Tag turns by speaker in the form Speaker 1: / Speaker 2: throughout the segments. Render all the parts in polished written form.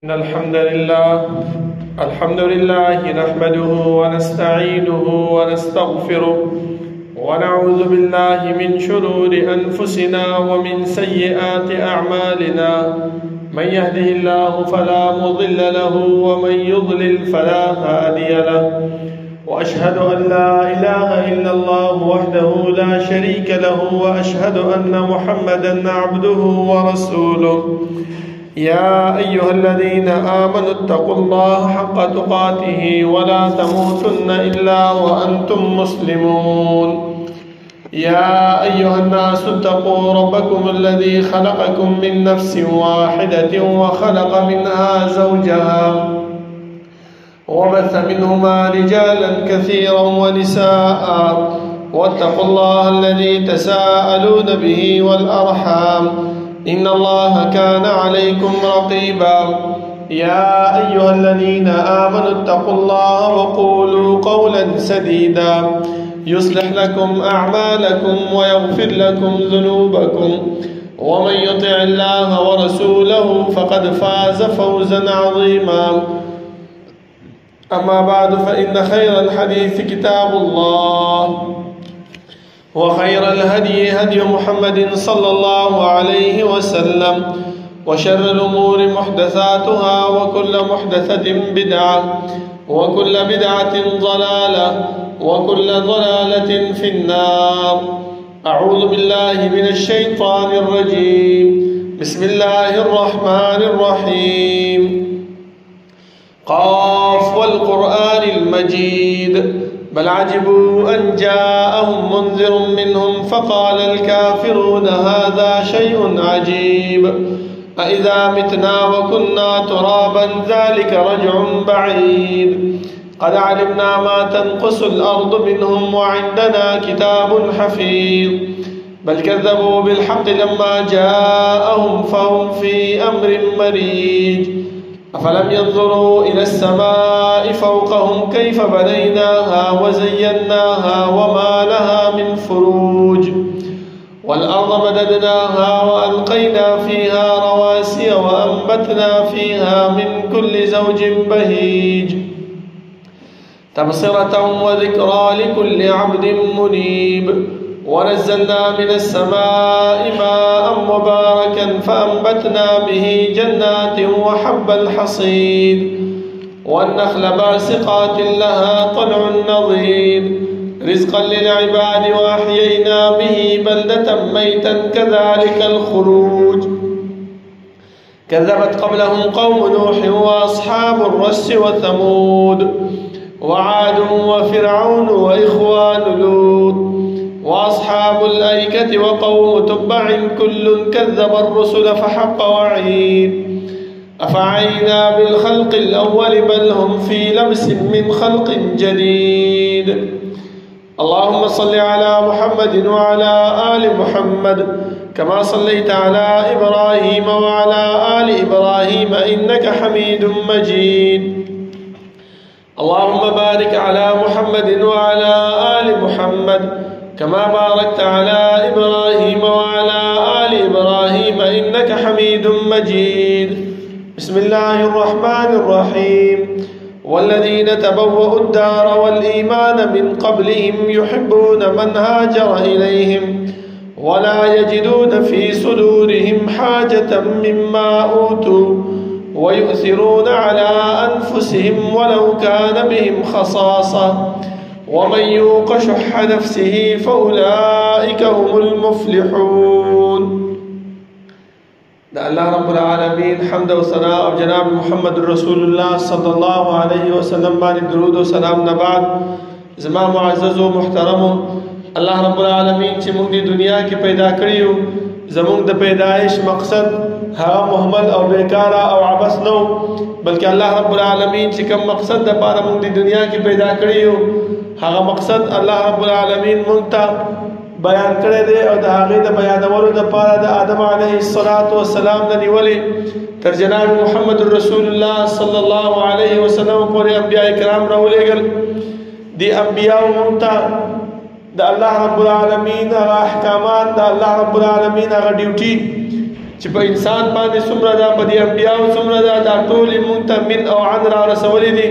Speaker 1: إن الحمد لله نحمده ونستعينه ونستغفره ونعوذ بالله من شرور أنفسنا ومن سيئات أعمالنا من يهده الله فلا مضل له ومن يضلل فلا هادي له وأشهد أن لا إله إلا الله وحده لا شريك له وأشهد أن محمدا عبده ورسوله يا أيها الذين آمنوا اتقوا الله حق تقاته ولا تموتن إلا وأنتم مسلمون يا أيها الناس اتقوا ربكم الذي خلقكم من نفس واحدة وخلق منها زوجها وبث منهما رجالا كثيرا ونساء واتقوا الله الذي تساءلون به والأرحام إن الله كان عليكم رقيبا يا أيها الذين آمنوا اتقوا الله وقولوا قولا سديدا يصلح لكم أعمالكم ويغفر لكم ذنوبكم ومن يطع الله ورسوله فقد فاز فوزا عظيما أما بعد فإن خير الحديث كتاب الله وخير الهدي هدي محمد صلى الله عليه وسلم وشر الأمور محدثاتها وكل محدثة بدعة وكل بدعة ضلالة وكل ضلالة في النار. أعوذ بالله من الشيطان الرجيم. بسم الله الرحمن الرحيم. قاف والقرآن المجيد بل عجبوا أن جاءهم منذر منهم فقال الكافرون هذا شيء عجيب أإذا متنا وكنا ترابا ذلك رجع بعيد قد علمنا ما تنقص الأرض منهم وعندنا كتاب حفيظ بل كذبوا بالحق لما جاءهم فهم في أمر مريج أفلم ينظروا إلى السماء فوقهم كيف بنيناها وزيناها وما لها من فروج والأرض مددناها وألقينا فيها رواسي وأنبتنا فيها من كل زوج بهيج تبصرة وذكرى لكل عبد منيب ونزلنا من السماء ماء مباركا فأنبتنا به جنات وحب الحصيد والنخل باسقات لها طلع نضيد رزقا للعباد وأحيينا به بلدة ميتا كذلك الخروج كذبت قبلهم قوم نوح وأصحاب الرس وثمود وعاد وفرعون وإخوان لوط وأصحاب الأيكة وقوم تبع كل كذب الرسل فحق وعيد أفعينا بالخلق الأول بل هم في لبس من خلق جديد. اللهم صل على محمد وعلى آل محمد كما صليت على إبراهيم وعلى آل إبراهيم إنك حميد مجيد. اللهم بارك على محمد وعلى آل محمد كما باركت على إبراهيم وعلى آل إبراهيم إنك حميد مجيد. بسم الله الرحمن الرحيم. والذين تبوأوا الدار والإيمان من قبلهم يحبون من هاجر إليهم ولا يجدون في صدورهم حاجة مما أوتوا ويؤثرون على أنفسهم ولو كان بهم خصاصة ومن يوق شح نفسه فأولئك هم المفلحون. الله رب العالمين حمد و ثناء اور جناب محمد رسول الله صلی الله علیه وسلم باندې درود و سلام نه بعد زما معزز و محترم الله رب العالمین چې موږ د دنیا کې پیدا کړیو زموږ د پیدایش مقصد هغه مهمل او بیکار او عبث نو بلکې الله رب العالمین چې کوم مقصد د پاره موږ د دنیا کې پیدا کړیو هغه مقصد الله رب العالمین موږ ته بیان کړی دی او د هغې د بیانولو دپاره د آدم علیه السلام نه نیولې تر جناب محمد رسول الله صلی الله علیه وسلم پورې انبیاء کرام راولېږل دې انبیاو موږ ته د الله رب العالمین هغه احکامات د الله رب العالمین هغه ډیوټي چې په انسان باندې څومره دا په دې انبیاو څومره دا ټولې مونږ ته من او عن را رسولې دي.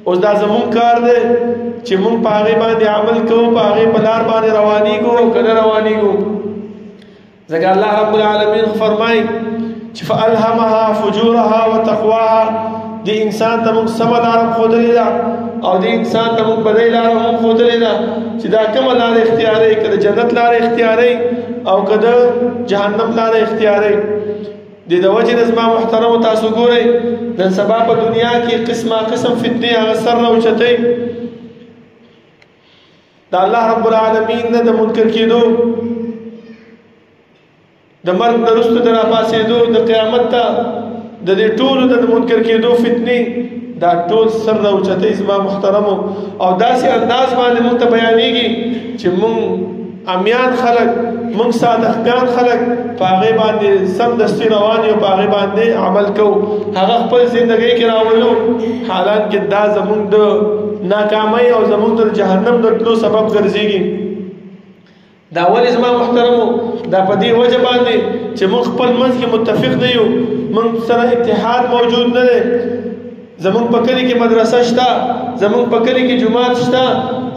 Speaker 1: اوس دا زمونږ کار دی چې مونږ په هغې باندې عمل کوو، په هغې په لار باندې روانېږو او که نه روانېږو. ځکه الله رب العالمین فرمایي چې فألهمها فجورها وتقواها، دې انسان ته مونږ سمه لاره ښودلې ده او دې انسان ته مونږ بدۍ لاره هم ښودلې ده چې دا کومه لاره اختیاروي، که د جنت لاره اختیاروي او که د جهنم لاره اختیاروي. د وجې نه زما محترمو تاسو ګورئ نن سبا په دنیا کې قسمه قسم فتنې هغه سر راوچتئ. د الله رب العالمین نه د منکر کېدو، د مرګ نه وروسته د راپاڅېدو، د قیامت ته د دې ټولو د منکر کېدو فتنې دا ټول سر راوچتئ زما محترمو. او داسې انداز باندې مونږ ته بیانېږي چې مونږ امیان خلق، مونږ صادقان خلق په هغې باندې سمدستي روان یو، په هغې باندې عمل کوو، هغه خپل زندګۍ کې راولو، حالانکې دا زمونږ د ناکامۍ او زمونږ د جهنم د تلو سبب ګرځېږي. دا ولې زما محترمو؟ دا په دې وجه باندې چې مونږ خپل منځ کې متفق نه یو، مونږ سره اتحاد موجود نه دی. زمونږ په کلي کې مدرسه شته، زمونږ په کلي کې جومات شته،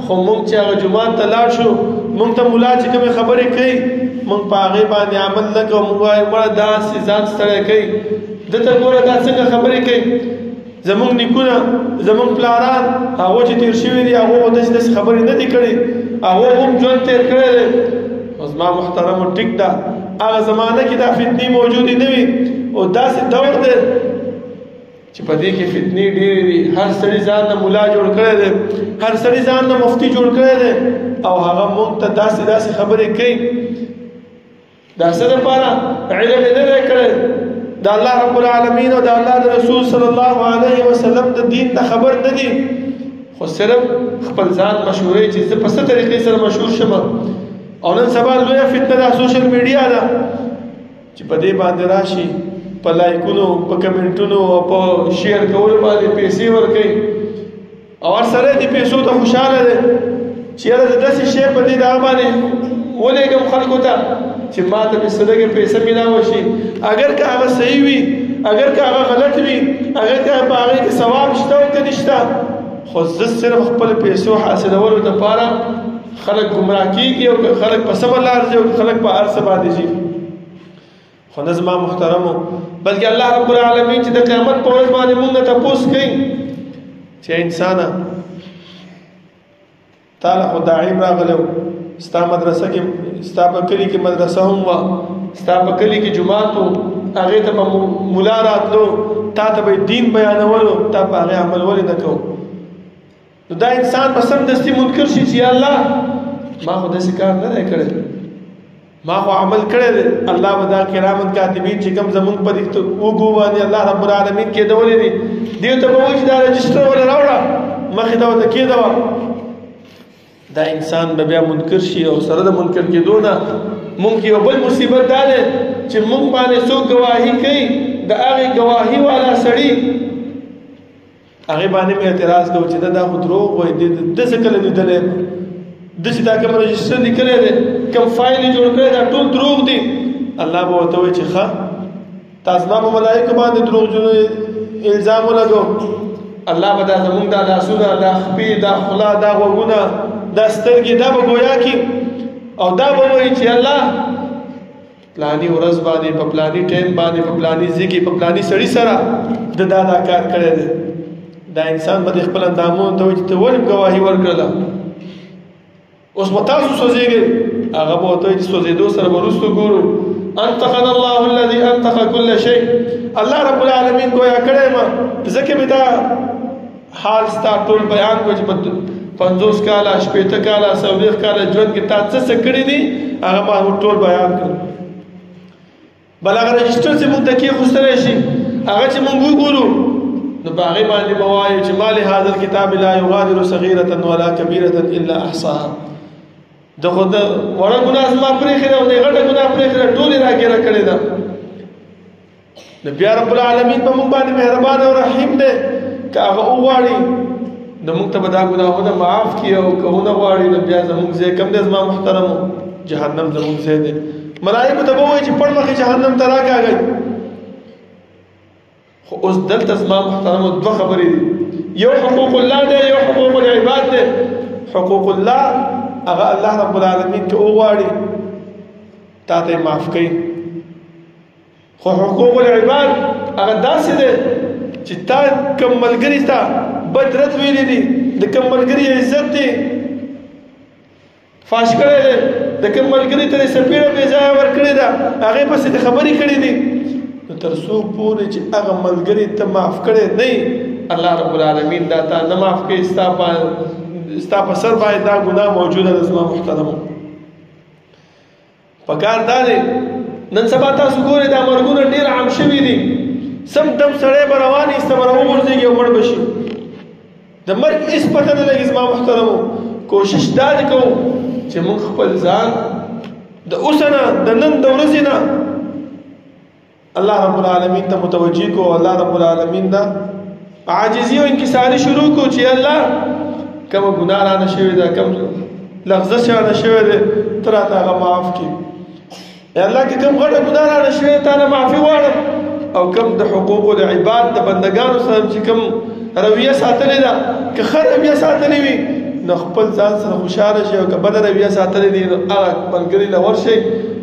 Speaker 1: خو مونږ چې هغه جومات ته لاړ شو، مونږ ته ملا چې کومې خبرې کوي مونږ په هغې باندې عمل نه کوو. مونږ وایو مړه داسې ځان ستړی کوي، دته ګوره دا څنګه خبرې کوي. زمونږ نیکونه، زمونږ پلاران هغو چې تېر شوي دي هغو داسې داسې خبرې نه دي کړي، هغو هم ژوند تېر کړی دی. خو زما محترمو ټیک ده، هغه زمانه کې دا فتنې موجودې نه وي او داسې دور دی چې په دې کې فتنې ډېرې دي. هر سړي ځان نه ملا جوړ کړی دی، هر سړي ځان نه مفتي جوړ کړی دی او هغه مونږ ته داسې داسې خبرې کوي. دا څه دپاره؟ علم یې نه دی کړی، د الله رب العالمین او د الله د رسول صلی الله علیه وسلم د دین ته خبر نه دي، خو صرف خپل ځان مشهوري چې زه په څه طریقې سره مشهور شم. او نن سبا لویه فتنه دا سوشل میډیا ده چې په دې باندې راشي، په لایکونو، په کمنټونو او په شیر کولو باندې پیسې ورکوي او هر سړی د پیسو ته خوشحاله دی چې یاره د داسې شی په دې دغه باندې ولېږم خلکو ته چې ما ته مې صدقې پیسه میلاوه شي. اگر که هغه صحیح وي، اگر که هغه غلط وي، اگر که په هغې کې ثواب شته او که نشته، خو زه صرف خپل پیسو حاصلولو دپاره خلک ګمراه کېږي او که خلک په سمه لار ځي او که خلک په هر څه باندې ځي. خو نه زما محترمو، بلکې الله رب العالمین چې د قیامت په ورځ باندې مونږ نه تپوس کوي چې انسانه تا له خو داعیم راغلی و، ستا مدرسه کې، ستا په کلي کې مدرسه هم وه، ستا په کلي کې جومات و، هغې ته به ملا راتلو، تا ته به دین بیانولو، تا په هغې عمل ولې نه کوو. نو دا انسان به سمدستي منکر شي چې یا الله ما خو داسې کار نه دی کړی، ما خو عمل کړی دی. الله به دا کرامن کاتبین چې کوم زمونږ په دې اوږو باندې الله رب العالمین کېدولې دي، دې ته به وایي چې دا رجسټر وله راوړه، مخې ته ورته کېږدوه. دا انسان به بیا منکر شي او سره د منکر کېدو نه مونږ یو بل مصیبت دا دی چې مونږ باندې څوک ګواهي کوي، د هغې ګواهي والا سړي هغې باندې مې اعتراض کوو چې دا خو دروغ وایي، داسې کله لیدلی یم، داسې دا کوم رجسټر لیکلی دی، کوم فایل یې جوړ کړی دا ټول دروغ دي. الله به ورته وایي چې ښه تا زما په ملایکو باندې دروغجنو الزام ولګو. الله به دا زمونږ دا لاسونه، دا خپې، دا خوله، دا غوږونه، دا سترګې، دا به ګویا کړي او دا به وایي چې الله پلاني ورځ باندې په پلاني ټایم باندې په پلاني ځای کې په پلاني سړي سره د دا کار کړی دی. دا انسان به د خپل اندامونو ته وایي چې ته ولې ګواهي ورکړله، اوس به تاسو سوځېږئ. هغه به ورته وایي چې سوځېدو سره به وروسته ګورو. انطقنا الله الذي انطق كل شيء، الله رب العالمین گویا کړی ما ځکه مې دا حال ستا ټول بیان کړو چې 50 کاله 60 کاله 40 کاله ژوند کې تا څه کړي دي هغه ما ټول بیان کړو. بل هغه رجسټر چې موږ ته کېښودلی شي هغه چې موږ وګورو نو په هغې باندې به وایو چې ما لهذا الکتاب لا یغادر صغیرة ولا کبیرة الا احصاها. د خو د وړه ګناه زما پرېښې ده او د غټه ګناه پرېښې ده، ټولې راګیره کړې ده. نو بیا رب العالمین په موږ باندې مهربان او رحیم دی، که هغه وغواړي نو موږ ته به دا ګناهونه معاف کړي او که ونه غواړي نو بیا زموږ ځای کوم دی زما محترمو؟ جهنم زموږ ځای دی. ملائکه ته وایي چې پړ مخې جهنم ته راکاږئ. خو اوس دلته زما محترمو دوه خبرې دي، یو حقوق الله دی، یو حقوق العباد دی. حقوق الله هغه الله رب العالمین که وغواړي تا ته معاف کوي، خو حقوق العباد هغه داسې دی چې تا کوم ملګري ته بد رد ویلي دي، د کوم ملګري عزت دی فاش کړی دی، د کوم ملګري ته سپېړه بې ځایه ورکړې ده، هغې پسې د خبرې کړې دي، نو تر څو پورې چې هغه ملګري ته معاف کړی نه الله رب العالمین دا تا نه معاف کوي. ستا په سر باندې دا ګناه موجوده ده. زما محترمو پکار دا دی نن سبا تاسو ګورئ دا مرګونه ډېر عام شوي دي، سم دم سړی به روان وي ایسته به راوغورځېږي او مړ به شي، د مرګ هېڅ پته نه لګي. زما محترمو کوشش دا دی کوو چې موږ خپل ځان د اوسه نه د نن د ورځې نه الله رب العالمین ته متوجه کو، الله رب العالمین دا عاجزی او انکساری شروع کو چې الله کوم ګناه رانه شوې ده، کوم لغزش رانه شوې ده، ته راته هغه معاف کړي. الله که کوم غټه ګناه رانه شوې ده تا نه معافي غواړم، او کوم د حقوق العباد د بندګانو سره چې کوم رویه ساتلې ده، که ښه رویه ساتلې وي نو خپل ځان سره خوشحاله شي، او که بده رویه ساتلې دي نو هغه ملګري له ورشئ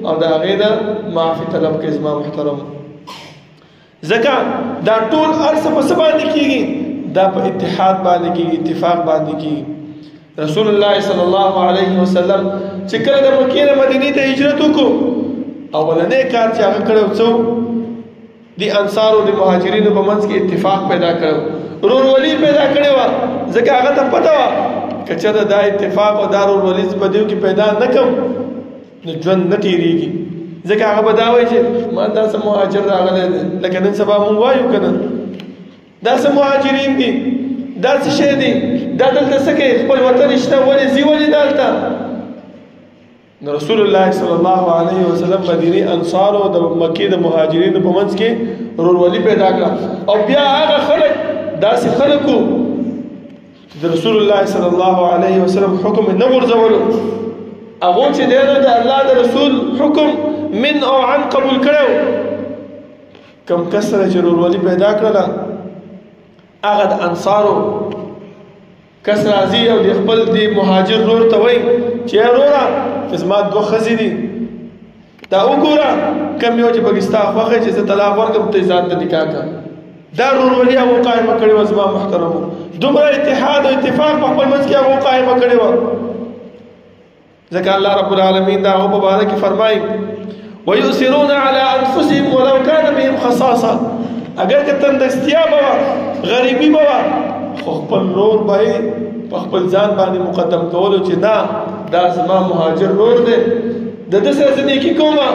Speaker 1: او د هغې نه معافي طلب کړئ. زما محترم ځکه دا ټول هر څه په څه باندې کېږي؟ دا په اتحاد باندې کېږي، اتفاق باندې کېږي. رسول الله صلی الله علیه وسلم چې کله د مکې نه مدینې ته هجرت وکړو، اولنی کار چې هغه کړی څه د انصارو د مهاجرینو په منځ کې اتفاق پیدا کړو، ورورولي پیدا کړې وه. ځکه هغه ته پته وه که چېرته دا اتفاق او دا ورورولي په دیو کې پیدا نه کړم نو ژوند نه تېرېږي. ځکه هغه به دا وایي چې ما داسې مهاجر راغلی دی، لکه نن سبا مونږ وایو که نه داسې مهاجرین دي، داسې شی دي، دا دلته څه کوي، خپل وطن شته ولې ځي ولې دلته؟ نو رسول الله صلی الله علیه وسلم مدینې انصارو د مکې د مهاجرینو په منځ کې ورورولي پیدا کړه. او بیا هغه خلک داسې خلکو د رسول الله صلی الله علیه وسلم حکم نه غورځولو، هغو چې دی نو د الله د رسول حکم من او عن قبول کړو. کم کس سره چې ورورولي پیدا کړله هغه د انصارو کس راځي او د خپل د مهاجر رور ته وایي چې وروره زما دوه ښځې دي، دا وګوره کوم یو چې پکې ستا خوښه چې زه طلاق ورکړم ته یې ځان ته نکاح کړه. دا ورورولي هغو قایمه کړې وه. زما محترمو دومره اتحاد او اتفاق په خپل منځ کې هغو قایمه کړې وه. ځکه الله رب العالمین دا هغو په باره کې فرمایي وَيُؤْثِرُونَ عَلَىٰ أَنفُسِهِمْ وَلَوْ كَانَ بِهِمْ خَصَاصَةٌ. اگر که تندرستیا به وه، غریبي به وه، خو خپل رور به یې په خپل ځان باندې مقدم کولو چې نه دا زما مهاجر رور دی، د ده سره زه نیکي کومه،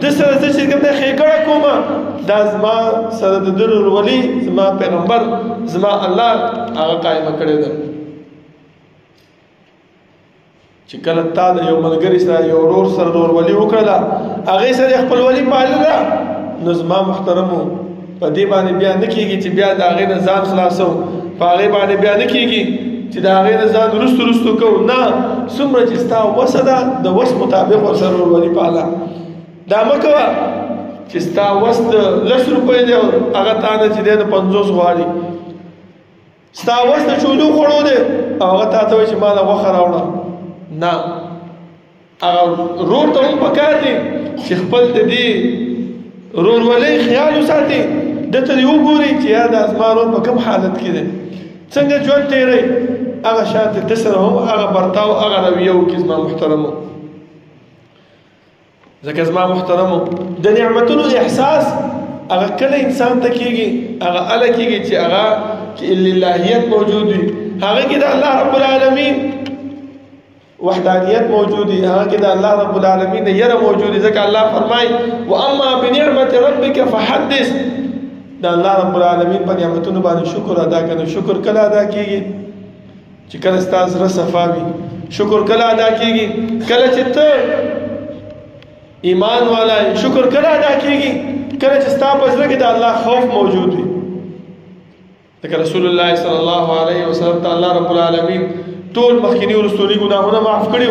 Speaker 1: ده سره زه چې کوم دی ښېګړه کومه، دا زما سره د ده ورورولي زما پیغمبر زما الله هغه قایمه کړې ده. چې کله تا د یو ملګري سره یو ورور سره ورورولي وکړله، هغې سره یې خپلولي پالله، نو زما محترمو په دې باندې بیا نه کېږي چې بیا د هغې نه ځان خلاصو، په هغې باندې بیا نه کېږي چې د هغې نه ځان رستو رستو کوو. نه، څومره چې ستا وسه ده د وس مطابق ورسره ورورولي پاله. دا مه کوه چې ستا وس د 10 روپۍ دی او هغه تا نه چې دی د 50 غواړي. ستا وس د چولو خوړو دی او هغه تا ته وایي چې ما له غوښه راوړه. نه، هغه رور ته هم پکار دی چې خپل د دې ورورولۍ خیال وساتي، ده ته دې وګوري چې یا دا زما رور په کوم حالت کې دی، څنګه ژوند تېروي، هغه شانتې ده سره هم هغه برتاو هغه رویه وکړي. زما محترمو ځکه زما محترمو د نعمتونو احساس هغه کله انسان ته کېږي، هغه هله کېږي چې هغه کې للهیت موجود وي، هغه کې د الله رب العالمین وحدانیت موجود وي، هغه کې د الله رب العالمین یره موجود وي. ځکه الله فرمایي واما بنعمت ربک فحدث. د الله رب العالمین په نعمتونو باندې شکر ادا کړه. شکر کله ادا کېږي؟ چې کله ستا زړه صفا وي. شکر کله ادا کېږي؟ کله چې ته ایمان والا. شکر کله ادا کېږي؟ کله چې ستا په زړه کې د الله خوف موجود وي. ځکه رسول الله صلی الله علیه وسلم ته الله رب العالمین ټول مخکینی ورستونی ګناهونه معاف کړي،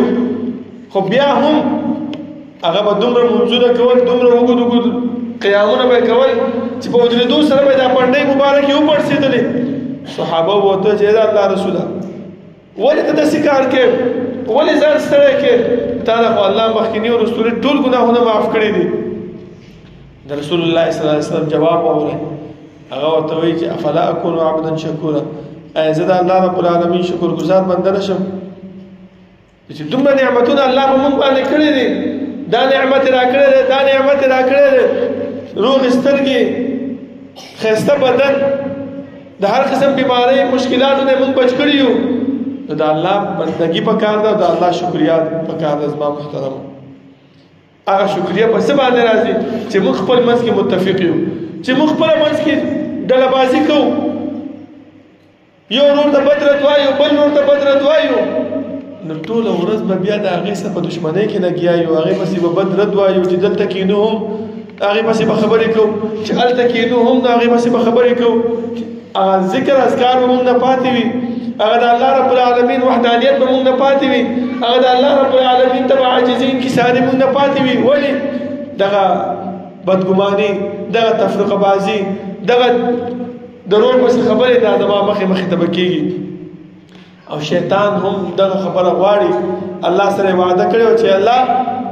Speaker 1: خو بیا هم هغه به دومره منځونه کول، دومره اوږد اوږد قیامونه به یې کول چې په ودرېدو سره به یې دا پنډۍ مبارکې وپړسېدلې. صحابه ورته چې د الله رسوله ولې ته داسې کار کوې، ولې ځان ستړی کوې، تا ته خو الله مخکیني او رسولي ټول ګناهونه معاف کړي دي. د رسول الله صلی الله علیه وسلم جواب واورئ. هغه ورته وایي چې افلا اکون عبدا شکورا، ایا زه د الله رب العالمین شکر گزار بنده نشم چې دومره نعمتونه الله په موږ باندې کړي دي، دا نعمت را کړی دی، دا نعمت را کړی دی، روغې سترګې، ښایسته بدن، د هر قسم بیمارۍ مشکلاتو نه موږ بچ کړي یو. نو د الله بندګي پکار ده، د الله شکریا پکار ده. زما محترمو هغه شکریا په څه باندې راځي چې موږ خپل منځ کې متفق یو، چې موږ خپل منځ کې ډله بازي کوو، یو ورور ته بد رد وایو، بل ورور ته بد رد وایو، نو ټوله ورځ به بیا د هغې سره په دښمنۍ کې لګیا یو، هغې پسې به بد رد وایو چې دلته کینو هم هغې پسې به خبرې کوو، چې هلته کینو هم د هغې پسې به خبرې کوو. هغه ذکر اذکار به موږ نه پاتې وي، هغه د الله رب العالمین وحدانیت به موږ نه پاتې وي، هغه د الله رب العالمین ته به عاجزي انکساري موږ نه پاتې وي. ولې دغه بدګماني، دغه تفرقه بازي، دغه د رور پسې خبرې دا زما مخې مخې ته به کېږي. او شیطان هم دغه خبره غواړي. الله سره وعده کړی چې الله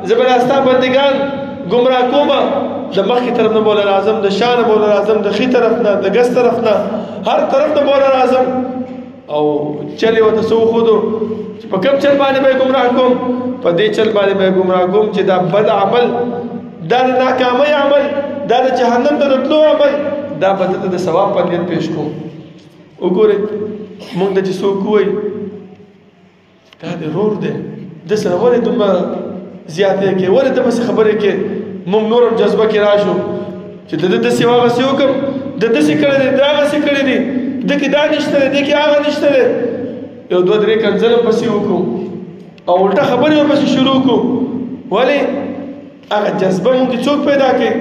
Speaker 1: زه به ستا بندګان ګمراه کومه، د مخکې طرف نه مولا راځم، د شا نه مولا راځم، د ښي طرف نه، د ګس طرف نه، هر طرف نه مولا راځم. او چل یې ورته څه وښودو چې په کوم چل باندې به یې ګمراه کوم، په دې چل باندې به یې ګمراه کوم چې دا بد عمل، دا د ناکامۍ عمل، دا د جهنم ته د تلو عمل، دا به دته د ثواب په نیت پیش کوم. وګورئ موږ ته چې څوک ووایي دا د رور دی، ده سره ولې دومره زیاتې کوې، ولې ته پسې خبرې کوې، موږ نور هم جذبه کې راشو چې د ده داسې هغسې وکړم، د داسې کړی دی، د هغسې کړی دی، ده کې دا نشته دی، ده کې هغه نشته دی، یو دوه درې کنځل پسې وکړو او الټه خبرې ورپسې شروع کړو. ولې هغه جذبه موږ کې څوک پیدا کوي،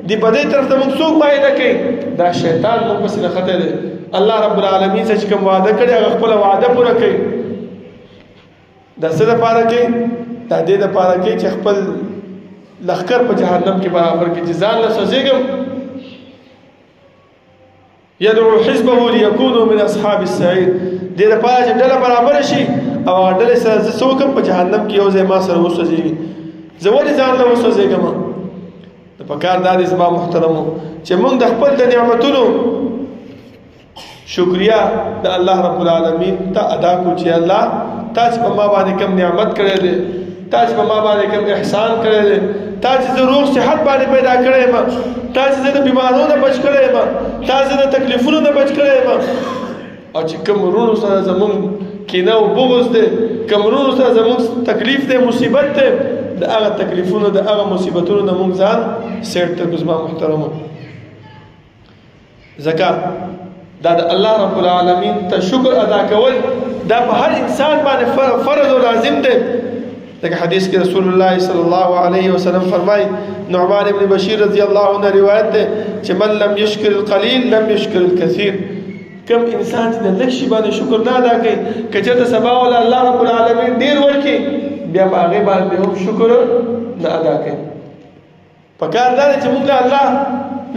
Speaker 1: دی بدۍ طرف ته موږ څوک مایله کوي، دا شیطان موږ پسې نښتی دی. الله رب العالمین سره چې کوم وعده کړی هغه خپله وعده پوره کوي. دا څه دپاره کوي؟ دا دې دپاره کوي چې خپل لښکر په جهنم کې برابر کړي، چې ځان له سوځېږم. یدعو حزبه لیکونوا من اصحاب السعیر، دې دپاره چې ډله برابره شي او هغه ډلې سره زه څه وکړم، په جهنم کې یو ځای ما سره وسوځېږي. زه ولې ځان له وسوځېږم؟ د پکار دا دی زما محترمو چې موږ د خپل د نعمتونو شکریا د الله رب العالمین ته ادا کو چې الله تا چې په ما باندې کوم نعمت کړی دی، تا چې په ما باندې کوم احسان کړی دی، تا چې زه روغ صحت باندې پیدا کړی یم، تا چې زه د بیمارو نه بچ کړی یم، تا چې د تکلیفونو نه بچ کړی یم. او چې کوم ورونو سره زمونږ کینه او بغض دی، کوم ورونو سره زمونږ تکلیف دی، مصیبت دی، د هغه تکلیفونو د هغه مصیبتونو نه موږ ځان سیټ کړو. زما محترمو ځکه دا د الله رب العالمین ته شکر ادا کول دا په هر انسان باندې فرض او لازم دی. لکه حدیث کې رسول الله صلی الله علیه وسلم فرمایي، نعمان ابن بشیر رضی الله عنه روایت ده چې من لم یشکر القلیل لم یشکر الکثیر. کم انسان چې د لږ شي باندې شکر نه ادا کوي، که چېرته سبا ولا الله رب العالمین ډېر ورکړي بیا په هغې باندې هم شکر نه ادا کوي. پکار دا دی چې موږ له الله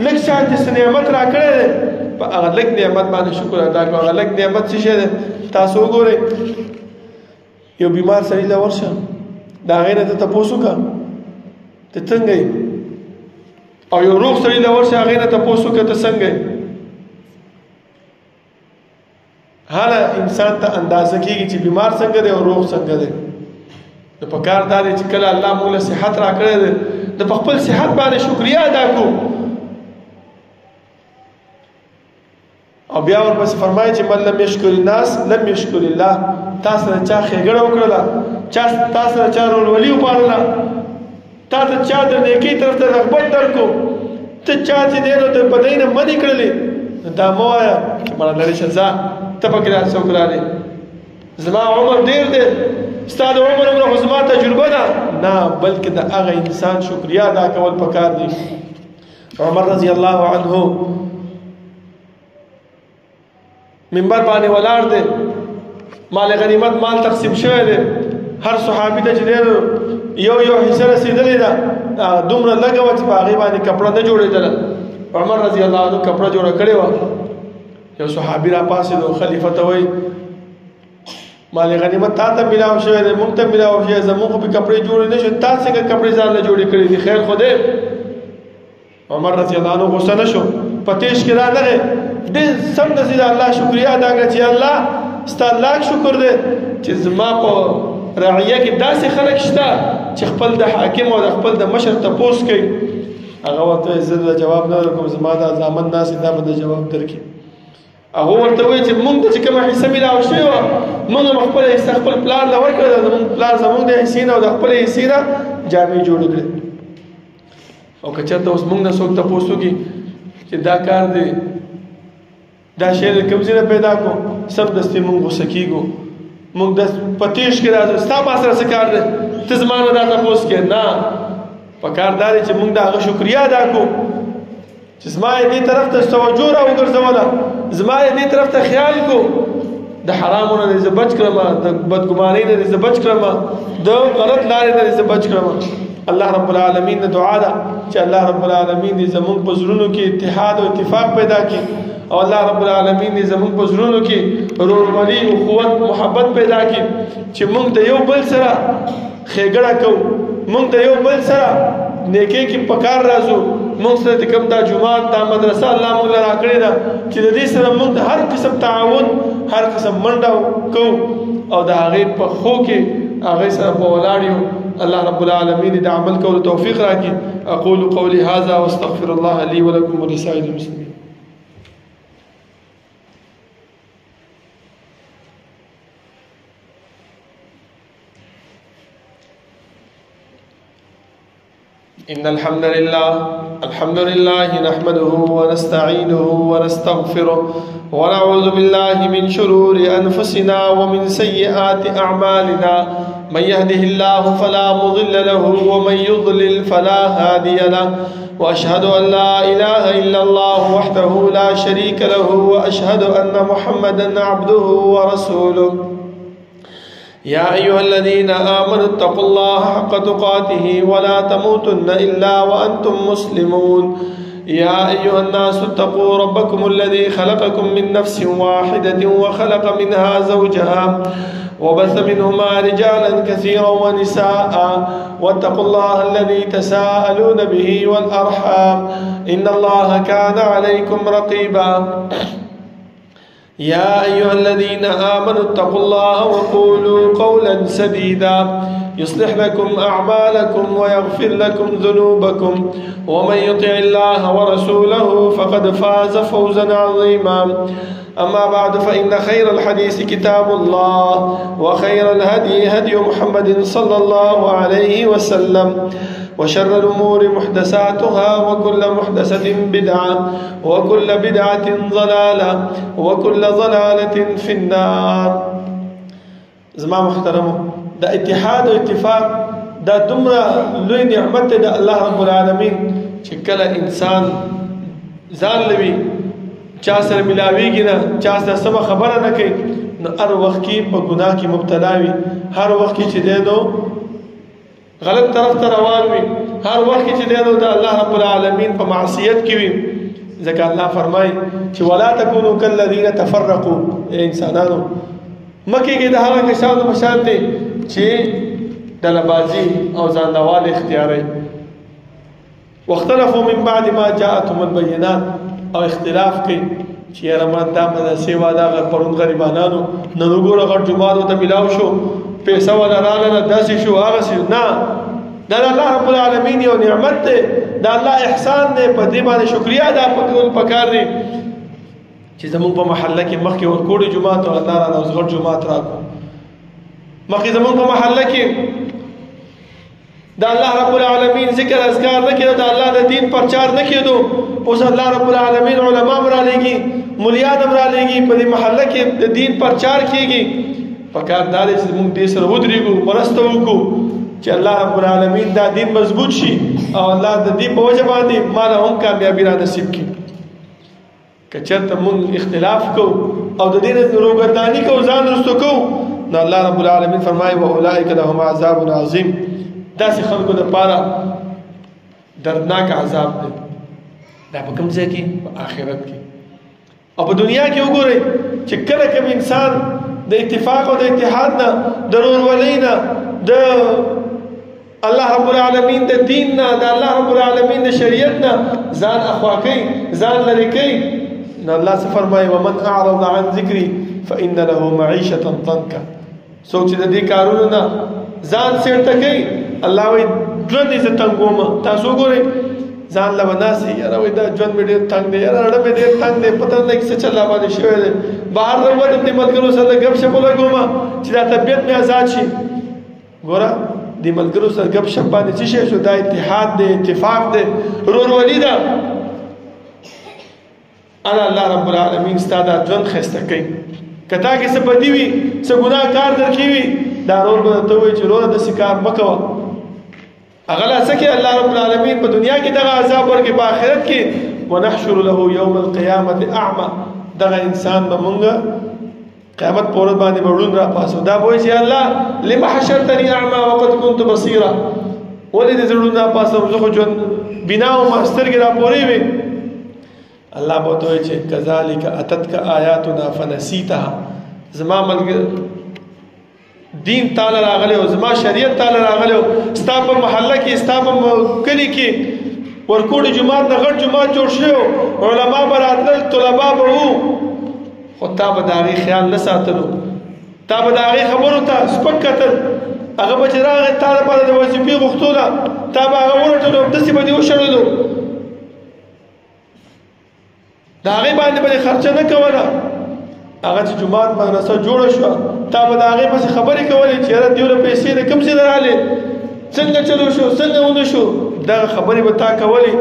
Speaker 1: لږ شانتې څه نعمت راکړی دی، په هغه لږ نعمت باندې شکر ادا کړو. هغه لږ نعمت څه شی دی؟ تاسو وګورئ یو بیمار سړي له ورشه د هغې نه ته تپوس وکړه ته څنګه یې، او یو روغ سړي له ورشه هغې نه تپوس وکړه ته څنګه یې. هله انسان ته اندازه کېږي چې بیمار څنګه دی او روغ څنګه دی. نو پکار دا دی چې کله الله موږ له صحت راکړی دی د په خپل صحت باندې شکریا ادا کړو. او بیا ورپسې فرمایي چې من لم یشکر الناس لم یشکر الله. تا سره چا ښېګړه وکړله، تا سره چا رولولي وپالله، تا ته چا د نیکۍ طرف ته رغبت درکړو، ته چا چې دی نو د بدۍ نه منې کړلې، دا مه وایه چې مړه لرې شه ځه ته پکې را څوک راغلې، زما عمر ډېر دی، ستا د عمر خو زما تجربه ده. نه، بلکې د هغه انسان شکریا ادا کول پکار دی. عمر رضی الله عنه منبر باندې ولاړ دی، مال غنیمت مال تقسیم شوی دی، هر صحابي ته چې دی یو حصہ رسیدلې ده دومره لږه وه چې په هغې باندې کپړه نه جوړېدله عمر رضی الله عنه کپړه جوړه کړې وه یو صحابي را پاسېدو خلیفه ته وایي مال غنیمت تا ته ملاو شوی دی موږ ته ملاو شوی زموږ خو پې کپړې جوړې نه شوې تا څنګه کپړې ځان له جوړې کړې دي خیر خو دی عمر رضی الله عنه غصه نه شو په تیش کې رانغی ډېر سمدستي د الله شکریا ادا کړه چې الله ستا لاک شکر دی چې زما په رعیه کې داسې خلک شته چې خپل د حاکم او د خپل د مشر تپوس کوي هغه ورته زه د جواب نه درکوم زما دا زامن ناست دا به د جواب درکړي هغه ورته وایي چې موږ ته چې کومه حصه میلاو شوې وه موږ هم خپله حصه خپل پلار له ورکړه ده زموږ پلار زموږ د حصې نه او د خپلې حصې نه جامې جوړې کړې او که چېرته اوس موږ نه څوک تپوس وکړي چې دا کار دی دا شی د کوم ځای نه پیدا کړو سمدستي موږ غوسه کېږو موږ د په تېش کې راځو ستا ما سره څه کار دی ته زما نه دا تپوس کې نه په کار دا دی چې موږ د هغه شکریا ادا کړو چې زما یې دې طرف ته توجه را وګرځوله زما یې دې طرف ته خیال کو د حرامو نه دې زه بچ کړم د بدګمانۍ نه دې زه بچ کړم د غلط لارې نه دې زه بچ کړم الله رب العالمین نه دعا ده چې الله رب العالمین دې زموږ په زړونو کې اتحاد او اتفاق پیدا کړي او الله رب العالمین دې زموږ په زړونو کې ورورولي او قوت محبت پیدا کړي چې موږ د یو بل سره ښېګړه کوو موږ د یو بل سره نیکۍ کې پکار راځو موږ سره کوم دا جومات دا مدرسه الله موږ له راکړې ده چې د دې سره موږ هر قسم تعاون هر قسم منډه کوو او د هغې په خو کې هغې سره په ولاړ یو الله رب العالمین د عمل کولو توفیق راکړي اقول قولي هذا واستغفر الله لي ولكم ولسائر المسلمين إن الحمد لله نحمده ونستعينه ونستغفره ونعوذ بالله من شرور أنفسنا ومن سيئات أعمالنا من يهده الله فلا مضل له ومن يضلل فلا هادي له وأشهد أن لا إله إلا الله وحده لا شريك له وأشهد أن محمدا عبده ورسوله يا أيها الذين آمنوا اتقوا الله حق تقاته ولا تموتن إلا وأنتم مسلمون يا أيها الناس اتقوا ربكم الذي خلقكم من نفس واحدة وخلق منها زوجها وبث منهما رجالا كثيرا ونساء واتقوا الله الذي تساءلون به والأرحام إن الله كان عليكم رقيبا يا أيها الذين آمنوا اتقوا الله وقولوا قولا سديدا يصلح لكم أعمالكم ويغفر لكم ذنوبكم ومن يطع الله ورسوله فقد فاز فوزا عظيما أما بعد فإن خير الحديث كتاب الله وخير الهدي هدي محمد صلى الله عليه وسلم وشر الأمور محدثاتها وكل محدثة بدعة وكل بدعة ضلالة وكل ضلالة في النار زما محترمو دا اتحاد و اتفاق دا دمرا لوی نعمت دا الله رب العالمین چې کله انسان ځان لوي چا سره ملاویږي نه چا سره سم خبره نه کوي نو هر وخت کې په ګناه کې مبتلا وي هر وخت کې چې دی نو غلط طرف ته روان وي هر وخت کې چې دی نو د الله رب العالمین په معصیت کې وي ځکه الله فرمایي چې ولا تکونوا کالذین تفرقوا انسانانو مکه کې د هغه کسانو په شان دي چې ډله‌بازي او ځانوال اختیاري واختلفوا من بعد ما جاءتهم البينات او اختلاف کوي چې رحمان دا مدرسې والا پرون غریبانو نن وګوره غټ جماعت ته ملاو شو پیسې ولا رااله داسې شو هغه شو نه دا الله رب العالمین یو نعمت ده دا الله احسان ده په دې باندې شکریا ادا پکار دي چې زموږ په محله کې مخکې ورکوړي جماعت او الله تعالی اوس غټ جماعت راکو مخکې زموږ په محله کې دا الله رب العالمین ذکر اذکار نه کېدو دا الله د دین پرچار نه کېدو اوس الله رب العالمین علما مرا لګي مليان مرا لګي په دې محله کې د دین پرچار کېږي پکار دار چې موږ دې سره ودرېږو مرسته وکړو چې الله رب العالمین دا دین مضبوط شي او الله د دې په وجه باندې مال هم کامیابی را نصیب کړي که چېرته موږ اختلاف کوو او د دې نه روګرداني کوو ځان رستو کوو نو الله رب العالمین فرمایي واولئک لهم عذاب عظیم داسې خلکو دپاره دردناک عذاب دی. دا په کوم ځای کې؟ په آخرت کې. او په دنیا کې وګورئ چې کله کوم انسان د اتفاق او د اتحاد نه، د ورورولۍ نه، د الله رب العالمین د دین نه، د الله رب العالمین د شریعت نه ځان اخوا کوي، ځان لرې کوي، نو الله څه فرمایي؟ ومن اعرض عن ذکري فإن له معیشة ضنکا. څوک چې د دې کارونو نه ځان سیرته کوي، الله وایي ژوند یې زه تنګوم. تاسو وګورئ ځان له وناسي، یاره وایي دا ژوند مې ډېر تنګ دی، یاره اړه مې ډېر تنګ دی، پته نه څه چل راباندې شوی دی، بهر راووتم دې ملګرو سره ګپ شپ ولګوم چې دا طبیعت مې آزاد شي. ګوره دې ملګرو سره ګپ شپ باندې څه شی شو؟ دا اتحاد دی، اتفاق دی، ورورولي ده. الله رب العالمین ستا دا ژوند ښایسته کوي. که تا کې څه بدي وي، څه ګناه کار در کې وي، دا ورور به درته وایي چې وروره داسې کار مه کوه. هغه لا څه کوي؟ الله رب العالمین په دنیا کې دغه عذاب ورکړي، په آخرت کې ونحشر له یوم القیامة اعمى. دغه انسان به مونږ قیامت په ورځ باندې به ړوند راپاسو. دا به وایي چې الله لم حشرتني اعمى وقد كنت بصیرا. ولې دې زه ړوند راپاسم؟ زه خو ژوند بنا وم، سترګې راپورې وې. الله به ورته وایي چې کذلک اتتک آیاتنا فنسیتها. زما ملګری دین تعالی راغلی او زما شریعت تعالی راغلی او ستا په محله کې، ستا په کلي کې ورکوټي جومات نه غټ جومات جوړ شوی، علما به راتلل، طلبا به وو، خو تا به د هغې خیال نه ساتلو، تا به د هغې خبرو ته سپک کتل. هغه به چې راغی تا دپاره د وظیفې غوښتوله، تا به هغه ورټلو، همداسې به دې وشړلو، د هغې باندې به دې خرچه نه کوله. هغه چې جومات مدرسه جوړه شوه، تا به د هغې پسې خبرې کولې چې یاره دې له پیسې د کوم ځای نه رالې، څنګه چلو شو، څنګه ونه شو، دغه خبرې به تا کولې.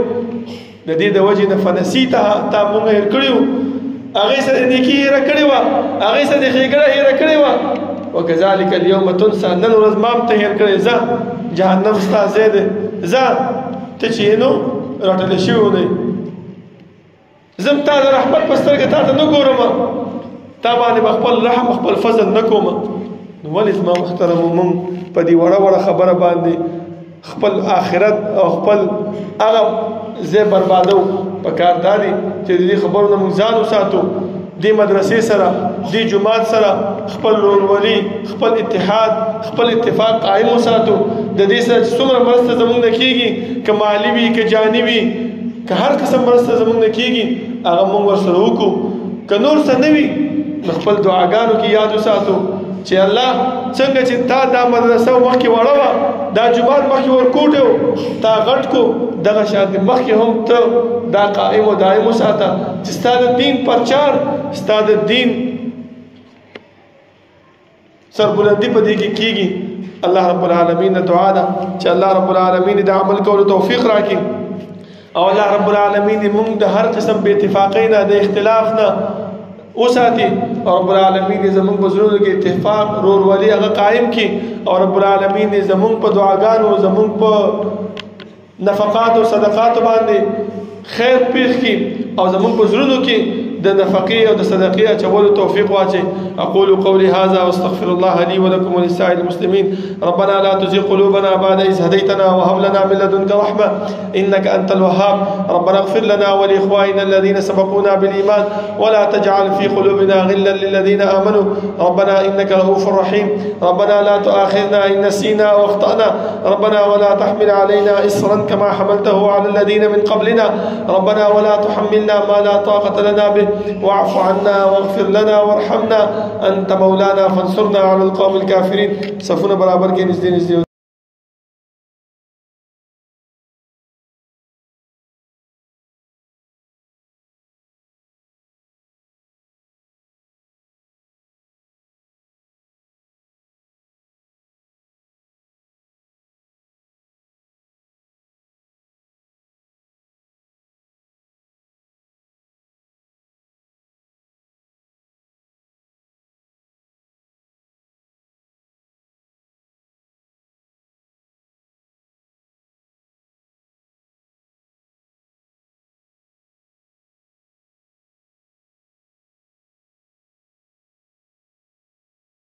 Speaker 1: د دې د وجې نه فنسیتها، تا مونږ هېر کړي وو، هغې سره نیکي هېره کړې وه، هغې سره د ښېګړه هېره کړې وه. وکذلک اليوم تنسى. نن ورځ ما هم ته هېر کړې. ځه جهنم ستا ځای دی، ځه ته چې نو راټلې شوي ونه یې. زم تا د رحمت په سترګه تا ته نه ګورم، تا باندې به خپل رحم خپل فضل نه کوم. نو ولې زما محترمو مونږ په دې وړه وړه خبره باندې خپل آخرت او خپل هغه ځای بربادو؟ په کار دا دی چې د دې خبرو نه مونږ ځان وساتو، دې مدرسې سره، دې جومات سره خپل ورورولي، خپل اتحاد، خپل اتفاق قائم وساتو. د دې سره چې څومره مرسته زمونږ نه کېږي، که مالي وي، که جاني وي، که هر قسم مرسته زمونږ نه کېږي، هغه مونږ ورسره وکړو. که نور څه نه وي، نو خپل دعاګانو کې یاد وساتو چې الله څنګه چې تا دا مدرسه مخکې وړه وه، دا جومات مخکې ورکوټی و، تا غټ کو، دغه شانتې مخکې هم ته دا قائم و دائم وساته چې ستا د دین پرچار، ستا د دین سربلندي په دې کې کېږي. الله رب العالمین نه دعا ده چې الله رب العالمین د عمل کولو توفیق راکړي، او الله رب العالمین موږ د هر قسم بې اتفاقۍ نه، د اختلاف نه وساتي، او رب العالمین زمونږ په زړونو کې اتفاق، ورورولي هغه قائم کړي، او رب العالمین زمونږ په دعاګانو، زمونږ په نفقات او صدقات باندې خیر پیښ کړي، او زمونږ په زړونو کې د نفقې او د صدقې اچولو توفیق واچي. اقول قولي هذا واستغفر الله لي ولكم ولسائر المسلمين. ربنا لا تزغ قلوبنا بعد إذ هديتنا وهب لنا من لدنك رحمة إنك أنت الوهاب. ربنا اغفر لنا ولإخواننا الذين سبقونا بالإيمان ولا تجعل في قلوبنا غلا للذين آمنوا ربنا إنك رؤوف رحيم. ربنا لا تؤاخذنا إن نسينا أو أخطأنا ربنا ولا تحمل علينا إصرا كما حملته على الذين من قبلنا ربنا ولا تحملنا ما لا طاقة لنا به واعف عنا واغفر لنا وارحمنا أنت مولانا فانصرنا على القوم الكافرين. صفونا برابر کے نزدې